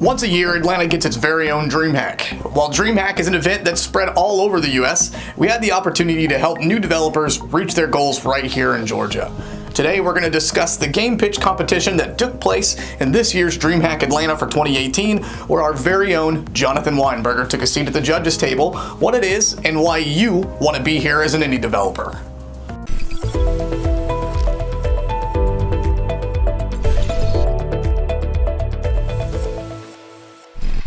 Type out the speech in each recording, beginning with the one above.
Once a year, Atlanta gets its very own Dreamhack. While Dreamhack is an event that's spread all over the US, we had the opportunity to help new developers reach their goals right here in Georgia. Today, we're going to discuss the game pitch competition that took place in this year's Dreamhack Atlanta for 2018, where our very own Jonathan Weinberger took a seat at the judges' table, what it is, and why you want to be here as an indie developer.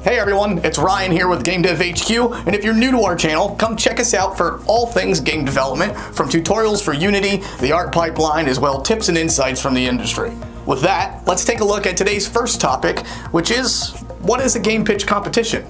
Hey everyone, it's Ryan here with GameDevHQ, and if you're new to our channel, come check us out for all things game development, from tutorials for Unity, the art pipeline, as well tips and insights from the industry. With that, let's take a look at today's first topic, which is, what is a game pitch competition?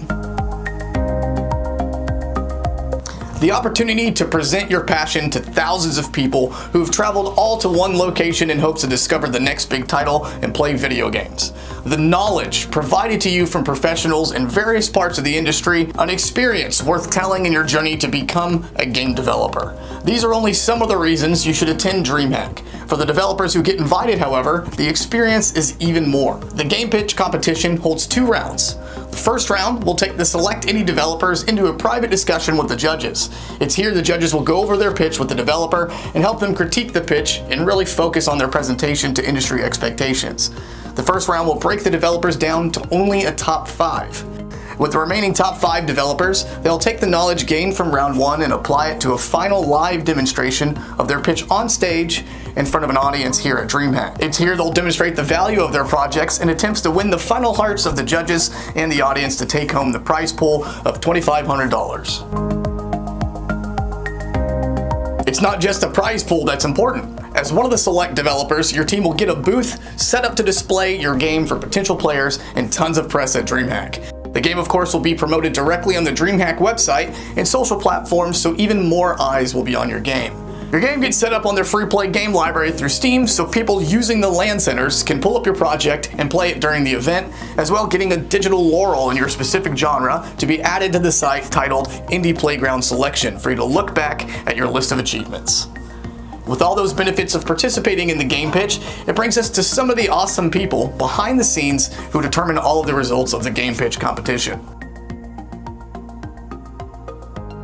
The opportunity to present your passion to thousands of people who've traveled all to one location in hopes to discover the next big title and play video games. The knowledge provided to you from professionals in various parts of the industry, an experience worth telling in your journey to become a game developer. These are only some of the reasons you should attend Dreamhack. For the developers who get invited, however, the experience is even more. The game pitch competition holds 2 rounds. The first round will take the select indie developers into a private discussion with the judges. It's here the judges will go over their pitch with the developer and help them critique the pitch and really focus on their presentation to industry expectations. The first round will break the developers down to only a top 5. With the remaining top 5 developers, they'll take the knowledge gained from round 1 and apply it to a final live demonstration of their pitch on stage in front of an audience here at Dreamhack. It's here they'll demonstrate the value of their projects in attempts to win the final hearts of the judges and the audience to take home the prize pool of $2,500. It's not just the prize pool that's important. As one of the select developers, your team will get a booth set up to display your game for potential players and tons of press at Dreamhack. The game, of course, will be promoted directly on the Dreamhack website and social platforms, so even more eyes will be on your game. Your game gets set up on their free play game library through Steam, so people using the LAN centers can pull up your project and play it during the event, as well getting a digital laurel in your specific genre to be added to the site titled Indie Playground Selection for you to look back at your list of achievements. With all those benefits of participating in the game pitch, it brings us to some of the awesome people behind the scenes who determine all of the results of the game pitch competition.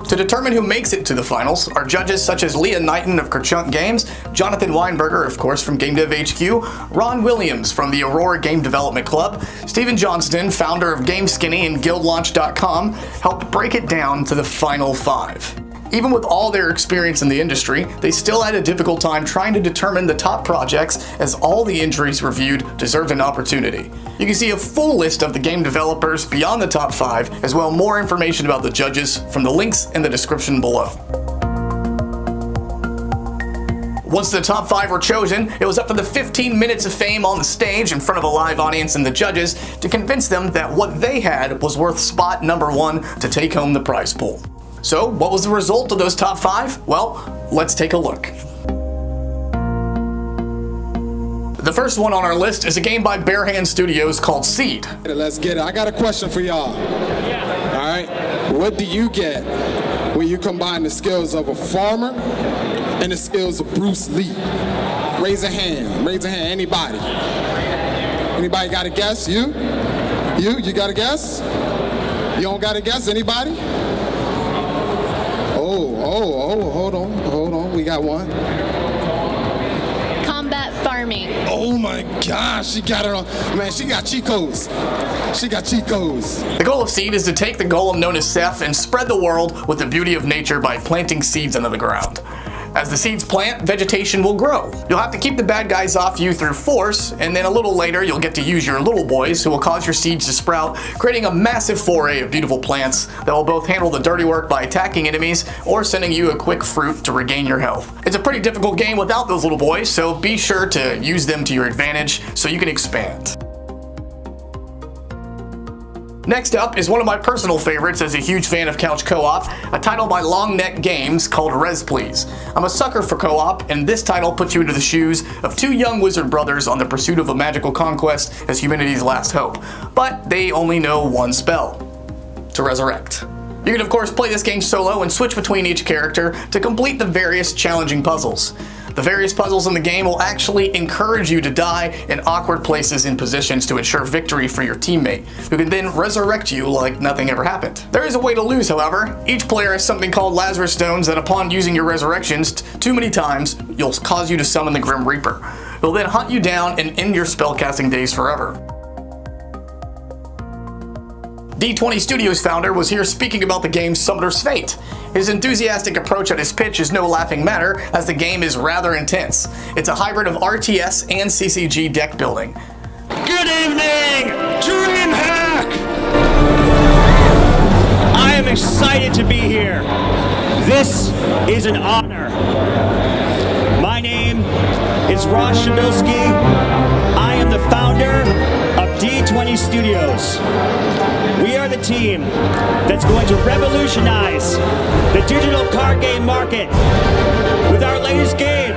To determine who makes it to the finals are judges such as Leah Knighton of Kerchunk Games, Jonathan Weinberger, of course, from GameDevHQ, Ron Williams from the Aurora Game Development Club, Stephen Johnston, founder of GameSkinny and GuildLaunch.com, helped break it down to the final 5. Even with all their experience in the industry, they still had a difficult time trying to determine the top projects, as all the entries reviewed deserved an opportunity. You can see a full list of the game developers beyond the top 5, as well as more information about the judges from the links in the description below. Once the top 5 were chosen, it was up to the 15 minutes of fame on the stage in front of a live audience and the judges to convince them that what they had was worth spot number 1 to take home the prize pool. So, what was the result of those top 5? Well, let's take a look. The first one on our list is a game by Bare Hand Studios called Seed. Let's get it. I got a question for y'all. All right. What do you get when you combine the skills of a farmer and the skills of Bruce Lee? Raise a hand. Raise a hand. Anybody? Anybody got a guess? You? You got a guess? You don't got a guess? Anybody? Hold on, we got one. Combat farming. Oh my gosh, she got it on. Man, she got cheat codes. She got cheat codes. The goal of Seed is to take the golem known as Seth and spread the world with the beauty of nature by planting seeds into the ground. As the seeds plant, vegetation will grow. You'll have to keep the bad guys off you through force, and then a little later you'll get to use your little boys who will cause your seeds to sprout, creating a massive foray of beautiful plants that will both handle the dirty work by attacking enemies or sending you a quick fruit to regain your health. It's a pretty difficult game without those little boys, so be sure to use them to your advantage so you can expand. Next up is one of my personal favorites as a huge fan of couch co-op, a title by Longneck Games called Res Please. I'm a sucker for co-op, and this title puts you into the shoes of 2 young wizard brothers on the pursuit of a magical conquest as humanity's last hope. But they only know one spell: to resurrect. You can of course play this game solo and switch between each character to complete the various challenging puzzles. The various puzzles in the game will actually encourage you to die in awkward places and positions to ensure victory for your teammate, who can then resurrect you like nothing ever happened. There is a way to lose, however. Each player has something called Lazarus Stones that upon using your resurrections too many times, you'll cause you to summon the Grim Reaper. He'll then hunt you down and end your spellcasting days forever. D20 Studios founder was here speaking about the game's Summoner's Fate. His enthusiastic approach at his pitch is no laughing matter, as the game is rather intense. It's a hybrid of RTS and CCG deck building. Good evening, Dreamhack! I am excited to be here. This is an honor. My name is Ross Shabilsky. I am the founder of D20 Studios. We are the team that's going to revolutionize the digital card game market with our latest game,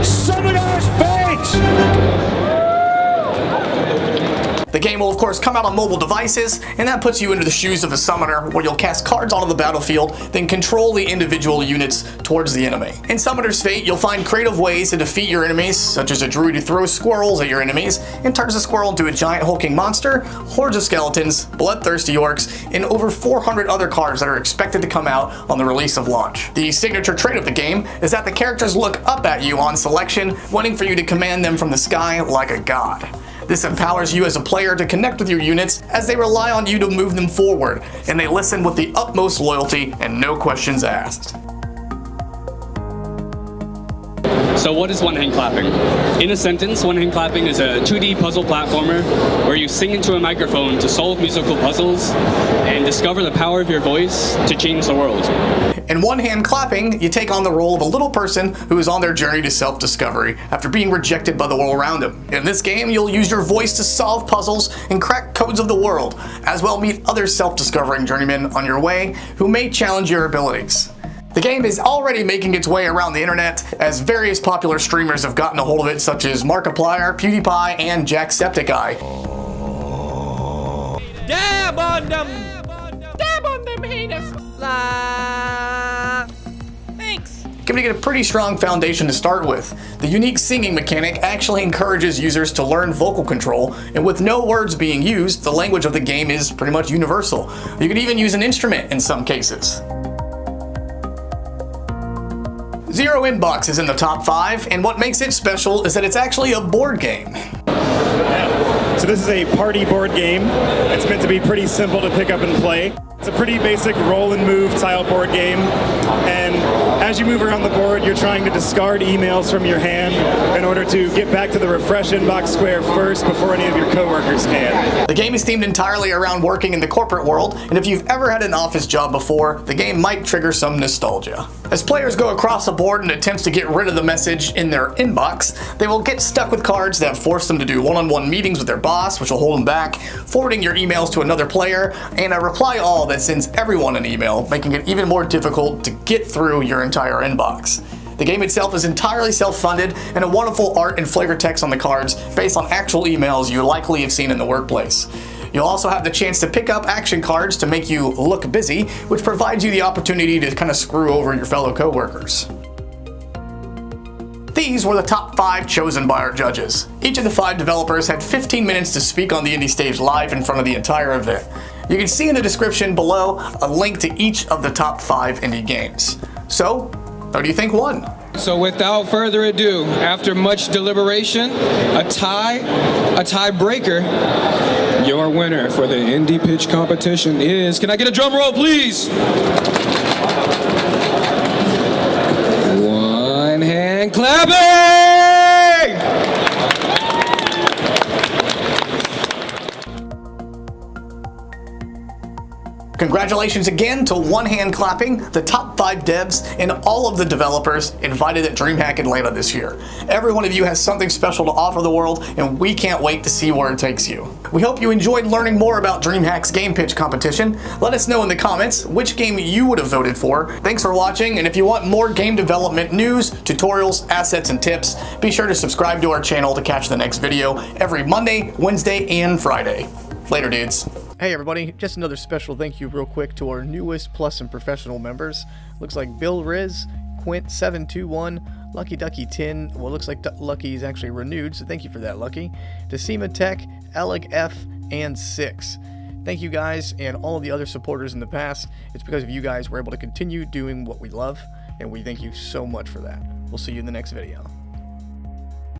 Summoner's Fate! The game will of course come out on mobile devices, and that puts you into the shoes of a summoner, where you'll cast cards onto the battlefield, then control the individual units towards the enemy. In Summoner's Fate, you'll find creative ways to defeat your enemies, such as a druid who throws squirrels at your enemies and turns the squirrel into a giant hulking monster, hordes of skeletons, bloodthirsty orcs, and over 400 other cards that are expected to come out on the release of launch. The signature trait of the game is that the characters look up at you on selection, wanting for you to command them from the sky like a god. This empowers you as a player to connect with your units as they rely on you to move them forward, and they listen with the utmost loyalty and no questions asked. So what is one-hand clapping? In a sentence, one-hand clapping is a 2D puzzle platformer where you sing into a microphone to solve musical puzzles and discover the power of your voice to change the world. In one-hand clapping, you take on the role of a little person who is on their journey to self-discovery after being rejected by the world around them. In this game, you'll use your voice to solve puzzles and crack codes of the world, as well meet other self-discovering journeymen on your way who may challenge your abilities. The game is already making its way around the internet, as various popular streamers have gotten a hold of it, such as Markiplier, PewDiePie, and Jacksepticeye. Dab on them! Dab on them, heinous! Thanks! Giving it a pretty strong foundation to start with. The unique singing mechanic actually encourages users to learn vocal control, and with no words being used, the language of the game is pretty much universal. You can even use an instrument in some cases. Zero Inbox is in the top 5, and what makes it special is that it's actually a board game. So this is a party board game. It's meant to be pretty simple to pick up and play. It's a pretty basic roll and move style board game, and as you move around the board, you're trying to discard emails from your hand in order to get back to the refresh inbox square first before any of your coworkers can. The game is themed entirely around working in the corporate world, and if you've ever had an office job before, the game might trigger some nostalgia. As players go across the board in attempts to get rid of the message in their inbox, they will get stuck with cards that force them to do one-on-one meetings with their boss, which will hold them back, forwarding your emails to another player, and a reply all that sends everyone an email, making it even more difficult to get through your entire inbox. The game itself is entirely self-funded, and a wonderful art and flavor text on the cards based on actual emails you likely have seen in the workplace. You'll also have the chance to pick up action cards to make you look busy, which provides you the opportunity to kind of screw over your fellow coworkers. These were the top 5 chosen by our judges. Each of the 5 developers had 15 minutes to speak on the indie stage live in front of the entire event. You can see in the description below a link to each of the top 5 indie games. So, who do you think won? So without further ado, after much deliberation, a tiebreaker, your winner for the indie pitch competition is, can I get a drum roll please? One hand clapping! Congratulations again to One Hand Clapping, the top 5 devs, and all of the developers invited at Dreamhack Atlanta this year. Every one of you has something special to offer the world, and we can't wait to see where it takes you. We hope you enjoyed learning more about Dreamhack's game pitch competition. Let us know in the comments which game you would have voted for. Thanks for watching, and if you want more game development news, tutorials, assets, and tips, be sure to subscribe to our channel to catch the next video every Monday, Wednesday, and Friday. Later, dudes. Hey everybody, just another special thank you real quick to our newest Plus and Professional members. Looks like Bill Riz, Quint721, Lucky Ducky 10. Well, it looks like Lucky is actually renewed, so thank you for that, Lucky. Decima Tech, Alec F, and 6. Thank you guys and all of the other supporters in the past. It's because of you guys we're able to continue doing what we love, and we thank you so much for that. We'll see you in the next video.